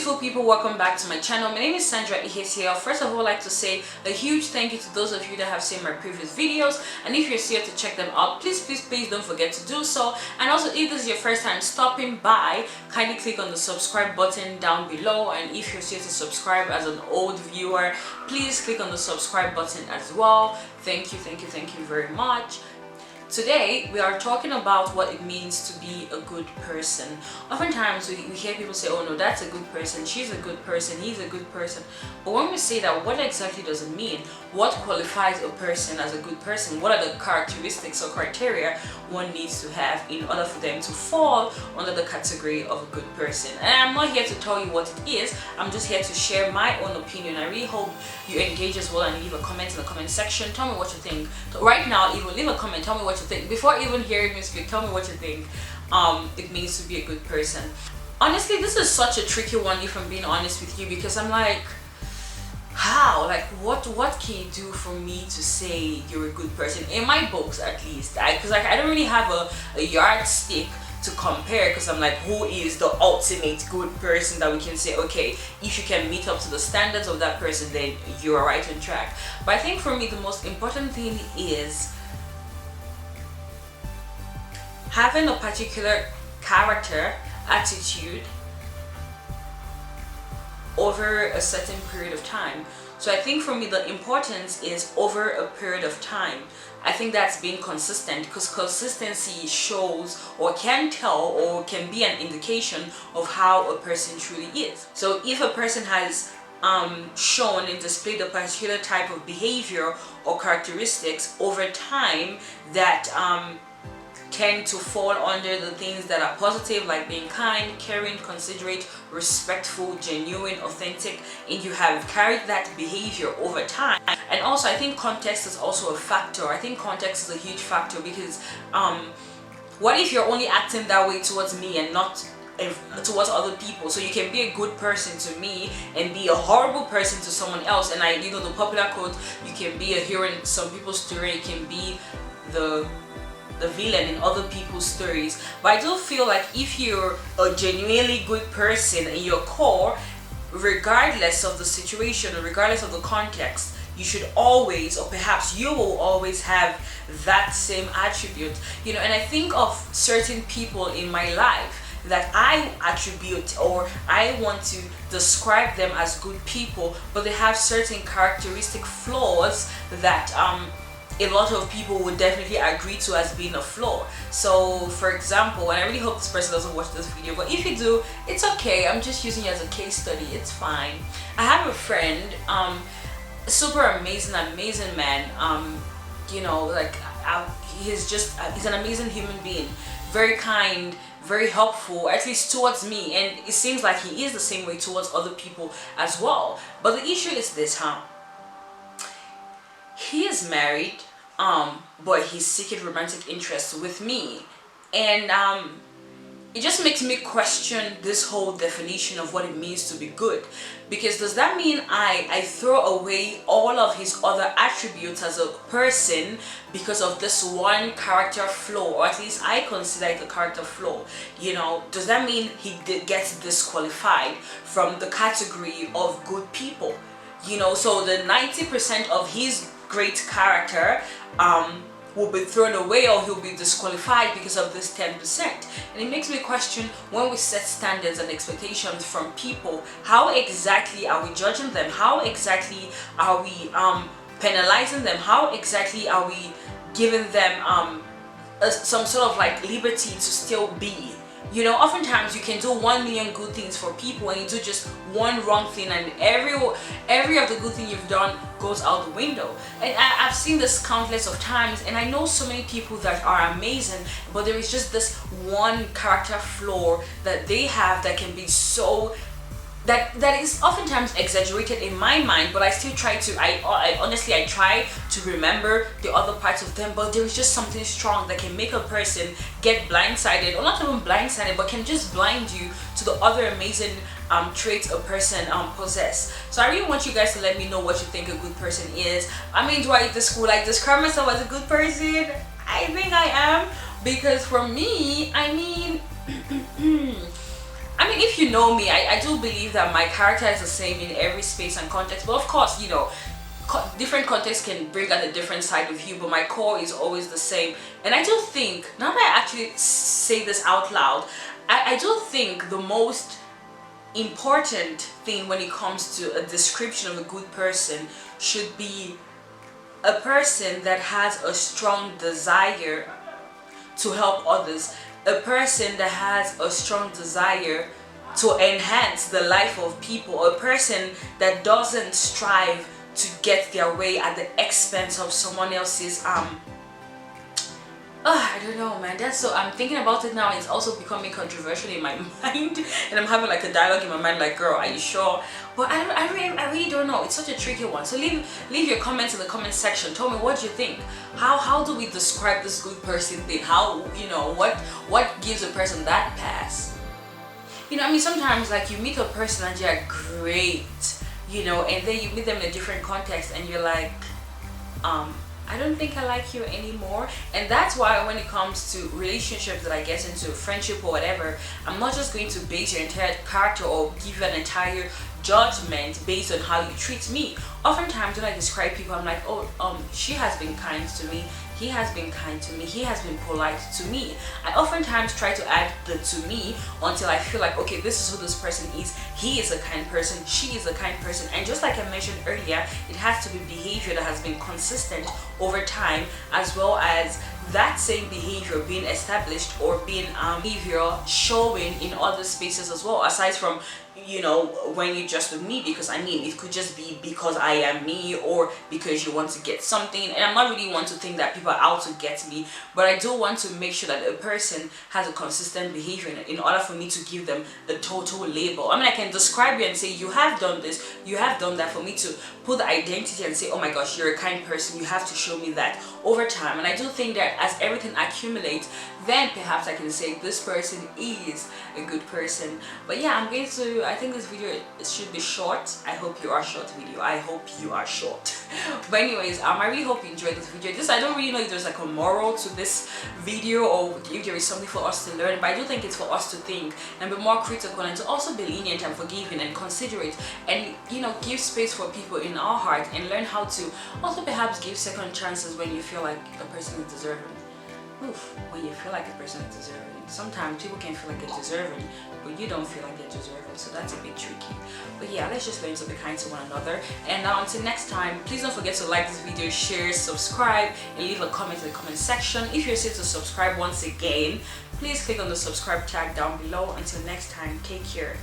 beautiful people, welcome back to my channel. My name is Sandra Ihesiel. First of all, I'd like to say a huge thank you to those of you that have seen my previous videos, and if you're here to check them out, please don't forget to do so. And also, if this is your first time stopping by, kindly click on the subscribe button down below, and if you're here to subscribe as an old viewer, please click on the subscribe button as well. Thank you very much. Today, we are talking about what it means to be a good person. Oftentimes, we hear people say, oh no, that's a good person, she's a good person, he's a good person. But when we say that, what exactly does it mean? What qualifies a person as a good person? What are the characteristics or criteria one needs to have in order for them to fall under the category of a good person? And I'm not here to tell you what it is, I'm just here to share my own opinion. I really hope you engage as well and leave a comment in the comment section. Tell me what you think. Right now, even leave a comment, tell me what you think. Before even hearing me speak, tell me what you think it means to be a good person. Honestly, this is such a tricky one, if I'm being honest with you, because I'm like, how? Like, what can you do for me to say you're a good person? In my books, at least, because I don't really have a yardstick to compare, because I'm like, who is the ultimate good person that we can say, okay, if you can meet up to the standards of that person, then you're right on track. But I think for me, the most important thing is having a particular character, attitude over a certain period of time. So I think for me the importance is over a period of time. I think that's being consistent, because consistency shows or can tell or can be an indication of how a person truly is. So if a person has shown and displayed a particular type of behavior or characteristics over time that tend to fall under the things that are positive, like being kind, caring, considerate, respectful, genuine, authentic, and you have carried that behavior over time. And also, I think context is also a factor. I think context is a huge factor, because what if you're only acting that way towards me and not towards other people? So you can be a good person to me and be a horrible person to someone else. And the popular quote, you can be a hero in some people's story, you can be the villain in other people's stories. But I do feel like if you're a genuinely good person in your core, regardless of the situation or regardless of the context, you should always, or perhaps you will always, have that same attribute. And I think of certain people in my life that I attribute or I want to describe them as good people, but they have certain characteristic flaws that a lot of people would definitely agree to as being a flaw. So for example, and I really hope this person doesn't watch this video, but if you do, it's okay, I'm just using it as a case study, it's fine. I have a friend, super amazing man, he's an amazing human being, very kind, very helpful, at least towards me, and it seems like he is the same way towards other people as well. But the issue is this, he is married, but he's seeking romantic interest with me, and it just makes me question this whole definition of what it means to be good. Because does that mean I throw away all of his other attributes as a person because of this one character flaw, or at least I consider it a character flaw? Does that mean he gets disqualified from the category of good people? So the 90% of his great character will be thrown away, or he'll be disqualified because of this 10%. And it makes me question, when we set standards and expectations from people, how exactly are we judging them? How exactly are we penalizing them? How exactly are we giving them some sort of like liberty to still be? Oftentimes you can do 1 million good things for people and you do just one wrong thing, and every of the good thing you've done goes out the window. And I've seen this countless of times, and I know so many people that are amazing, but there is just this one character flaw that they have that can be so that is oftentimes exaggerated in my mind, but I still try to, I honestly try to remember the other parts of them. But there is just something strong that can make a person get blindsided, or not even blindsided, but can just blind you to the other amazing traits a person possess. So I really want you guys to let me know what you think a good person is. Do I describe myself as a good person? I think I am, because for me, I mean, if you know me, I do believe that my character is the same in every space and context. But of course, you know, different contexts can bring out a different side of you, but my core is always the same. And I do think, now that I actually say this out loud, I do think the most important thing when it comes to a description of a good person should be a person that has a strong desire to help others, a person that has a strong desire to enhance the life of people, a person that doesn't strive to get their way at the expense of someone else's I don't know, man. That's so. I'm thinking about it now. It's also becoming controversial in my mind, and I'm having like a dialogue in my mind, like, "Girl, are you sure?" But I really don't know. It's such a tricky one. So leave your comments in the comment section. Tell me what you think. How do we describe this good person thing? How, you know, what gives a person that pass? You know, I mean, sometimes like you meet a person and they're great, you know, and then you meet them in a different context, and you're like, I don't think I like you anymore. And that's why when it comes to relationships that I get into, friendship or whatever, I'm not just going to base your entire character or give you an entire judgment based on how you treat me. Oftentimes when I describe people, I'm like, oh, she has been kind to me, he has been kind to me, he has been polite to me. I oftentimes try to add the to me until I feel like, okay, this is who this person is. He is a kind person, she is a kind person. And just like I mentioned earlier, it has to be behavior that has been consistent over time, as well as that same behavior being established or being behavior showing in other spaces as well, aside from, you know, when you just with me. Because I mean, it could just be because I am me, or because you want to get something. And I'm not really one to think that people are out to get me, but I do want to make sure that a person has a consistent behavior in order for me to give them a total label. I mean, I can describe you and say, you have done this, you have done that, for me to put the identity and say, oh my gosh, you're a kind person, you have to show me that over time. And I do think that as everything accumulates, then perhaps I can say this person is a good person. But yeah, I think this video should be short. I hope you are short video. I hope you are short. But anyways, I really hope you enjoyed this video. I don't really know if there's like a moral to this video or if there is something for us to learn, but I do think it's for us to think and be more critical, and to also be lenient and forgiving and considerate, and, you know, give space for people in our heart, and learn how to also perhaps give second chances when you feel like a person is deserving. When you feel like a person is deserving. Sometimes people can feel like they're deserving, but you don't feel like they're deserving, so that's a bit tricky. But yeah, let's just learn to be kind to one another. And now until next time, please don't forget to like this video, share, subscribe, and leave a comment in the comment section. If you're still to subscribe once again, please click on the subscribe tag down below. Until next time, take care.